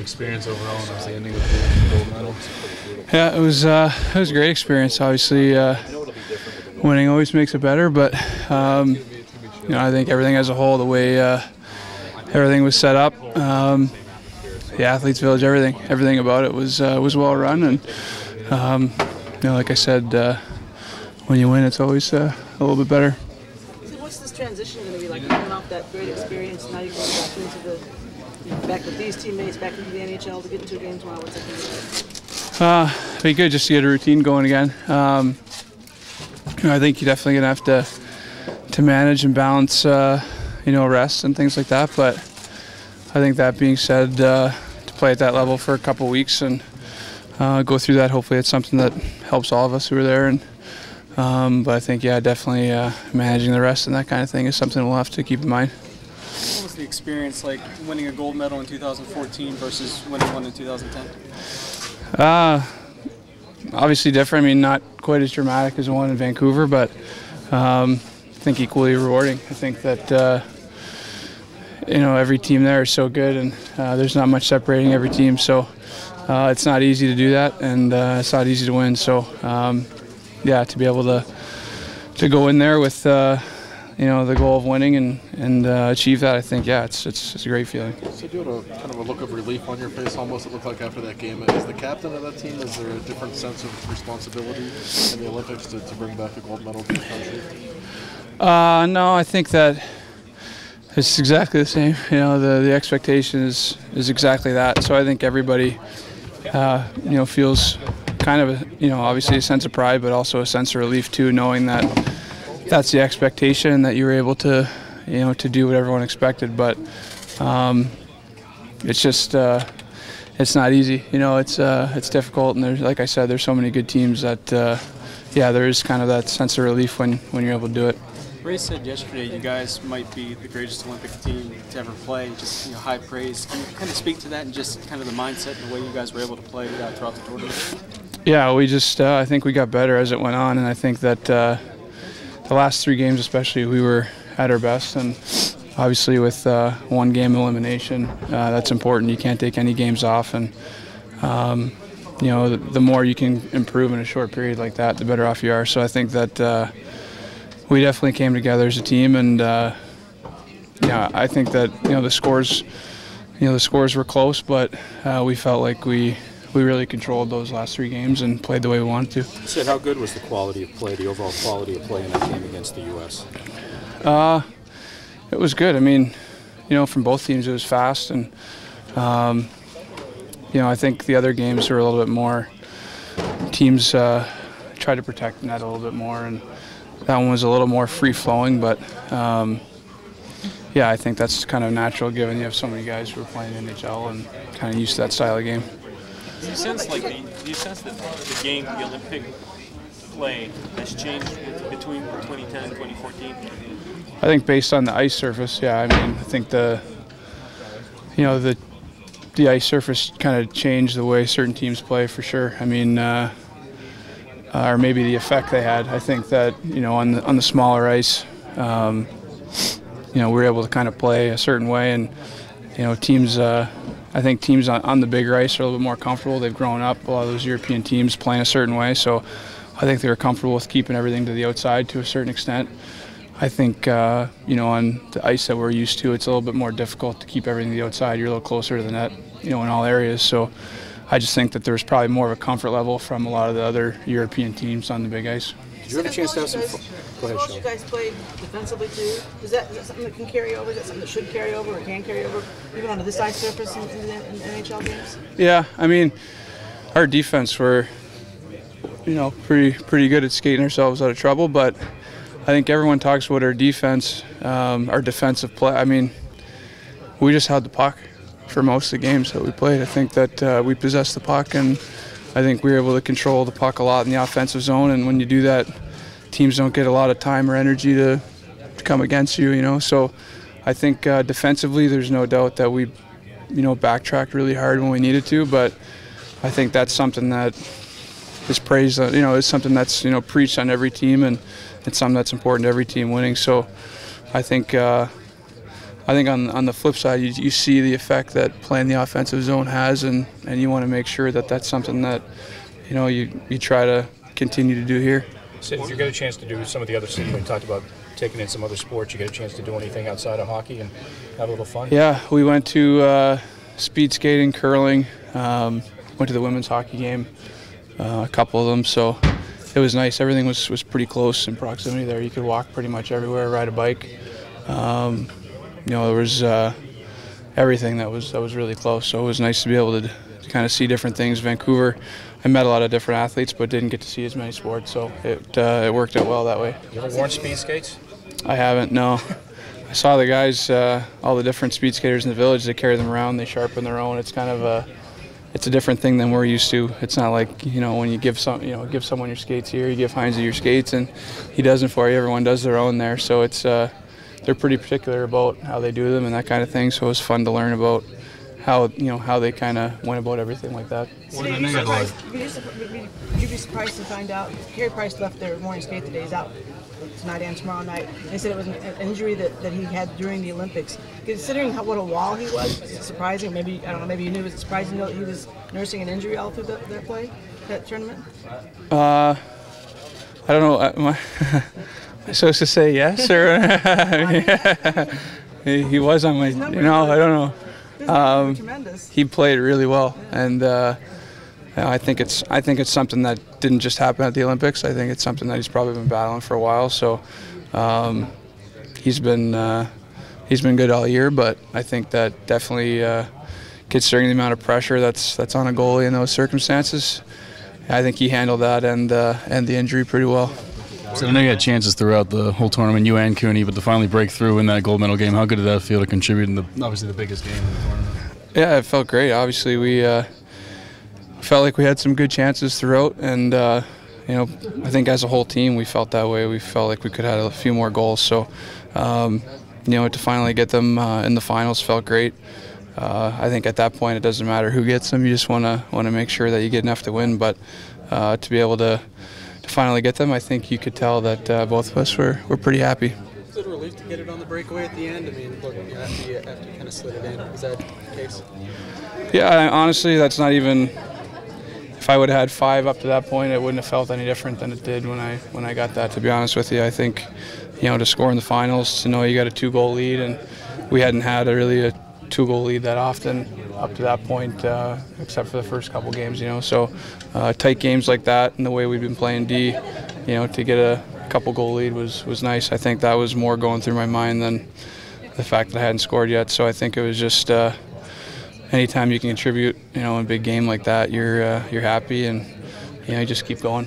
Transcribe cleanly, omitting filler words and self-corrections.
experience overall, and obviously ending with the gold medal? Yeah, it was a great experience. Obviously, winning always makes it better, but I think everything as a whole, the way everything was set up, the Athletes Village, everything about it was well run, and like I said, when you win, it's always a little bit better. So what's this transition going to be like? Coming off that great experience, now you're going back into back with these teammates, back into the NHL to get into a game tomorrow. What's that going to be? It'd be good just to get a routine going again. I think you're definitely going to have to manage and balance, rest and things like that. But I think that being said, to play at that level for a couple weeks and go through that, hopefully it's something that helps all of us who are there. And but I think, definitely managing the rest and that kind of thing is something we'll have to keep in mind. What was the experience like winning a gold medal in 2014 versus winning one in 2010? Obviously different. I mean, not quite as dramatic as the one in Vancouver, but I think equally rewarding. I think that every team there is so good, and there's not much separating every team, so it's not easy to do that, and it's not easy to win. So to be able to go in there with the goal of winning and achieve that, I think, it's a great feeling. So do you have kind of a look of relief on your face almost, it looked like, after that game? As the captain of that team, is there a different sense of responsibility in the Olympics to bring back a gold medal to the country? No, I think that it's exactly the same. The expectation is exactly that. So I think everybody, feels kind of, obviously a sense of pride, but also a sense of relief too, knowing that that's the expectation and that you were able to, to do what everyone expected. But it's just, it's not easy. It's difficult, and there's, like I said, there's so many good teams that, there is kind of that sense of relief when you're able to do it. Ray said yesterday you guys might be the greatest Olympic team to ever play, just high praise. Can you kind of speak to that and just kind of the mindset and the way you guys were able to play throughout the tournament? Yeah, we just, I think we got better as it went on, and I think that the last 3 games especially, we were at our best, and obviously with 1 game elimination, that's important. You can't take any games off, and the more you can improve in a short period like that, the better off you are. So I think that we definitely came together as a team, and I think that the scores were close, but we felt like we really controlled those last 3 games and played the way we wanted to. Sid, how good was the quality of play, the overall quality of play in that game against the U.S.? It was good. I mean, from both teams it was fast, and I think the other games were a little bit more, teams tried to protect the net a little bit more, and that one was a little more free-flowing, but I think that's kind of natural given you have so many guys who are playing NHL and kind of used to that style of game. Do you sense that the game, the Olympic play, has changed between 2010 and 2014? I think based on the ice surface, I think the ice surface kind of changed the way certain teams play for sure. I mean, or maybe the effect they had. I think that on the smaller ice, we were able to kind of play a certain way, and teams. I think teams on the bigger ice are a little bit more comfortable. They've grown up. A lot of those European teams playing a certain way, so I think they were comfortable with keeping everything to the outside to a certain extent. I think on the ice that we're used to, it's a little bit more difficult to keep everything to the outside. You're a little closer to the net, in all areas. So I just think that there's probably more of a comfort level from a lot of the other European teams on the big ice. Did you have a chance to have some fun? Go ahead, Sean. You guys played defensively too. Is that something that can carry over? Is that something that should carry over or can carry over even onto this ice surface in NHL games? Yeah, I mean, our defense were, pretty good at skating ourselves out of trouble, but I think everyone talks about our defense, our defensive play. I mean, we just had the puck for most of the games that we played. I think that we possessed the puck, and I think we were able to control the puck a lot in the offensive zone, and when you do that, teams don't get a lot of time or energy to come against you, So I think defensively there's no doubt that we, backtracked really hard when we needed to, but I think that's something that is praised, is something that's, preached on every team, and it's something that's important to every team winning. So I think I think on the flip side, you see the effect that playing the offensive zone has, and you want to make sure that that's something that you try to continue to do here. So if you get a chance to do some of the other stuff, we talked about taking in some other sports, you get a chance to do anything outside of hockey and have a little fun? Yeah, we went to speed skating, curling, went to the women's hockey game, a couple of them, so it was nice. Everything was pretty close in proximity there. You could walk pretty much everywhere, ride a bike. There was everything that was really close, so it was nice to be able to kind of see different things. Vancouver, I met a lot of different athletes, but didn't get to see as many sports, so it worked out well that way. You ever worn speed skates? I haven't, no. I saw the guys, all the different speed skaters in the village. They carry them around, they sharpen their own. It's kind of it's a different thing than we're used to. It's not like when you give someone your skates here, you give Heinze your skates, and he does them for you. Everyone does their own there, so it's they're pretty particular about how they do them and that kind of thing. So it was fun to learn about how they kind of went about everything like that. Would you be surprised to find out Carey Price left their morning skate today? He's out tonight and tomorrow night. They said it was an injury that he had during the Olympics. Considering what a wall he was, it's surprising. Maybe I don't know. Maybe you knew it was surprising that he was nursing an injury all through that tournament. I don't know. Am I supposed to say yes or? He was on my. I don't know. Tremendous. He played really well, and I think it's something that didn't just happen at the Olympics. I think it's something that he's probably been battling for a while. So he's been good all year, but I think that definitely considering the amount of pressure that's on a goalie in those circumstances, I think he handled that and the injury pretty well. So I know you had chances throughout the whole tournament, you and Cooney, but to finally break through in that gold medal game, how good did that feel to contribute in obviously the biggest game in the tournament? Yeah, it felt great. Obviously, we felt like we had some good chances throughout, and I think as a whole team, we felt that way. We felt like we could have had a few more goals. So, to finally get them in the finals felt great. I think at that point, it doesn't matter who gets them. You just want to make sure that you get enough to win. But to be able to finally get them, I think you could tell that both of us were pretty happy. Was it a relief to get it on the breakaway at the end? I mean, look, after you kind of slid it in, was that the case? Yeah, honestly, that's not even. If I would have had 5 up to that point, it wouldn't have felt any different than it did when I got that. To be honest with you, I think, to score in the finals, to know you got a 2-goal lead, and we hadn't had a 2-goal lead that often up to that point, except for the first couple games. So tight games like that, and the way we've been playing D, to get a couple goal lead was nice. I think that was more going through my mind than the fact that I hadn't scored yet. So I think it was just anytime you can contribute, in a big game like that, you're happy, and you just keep going.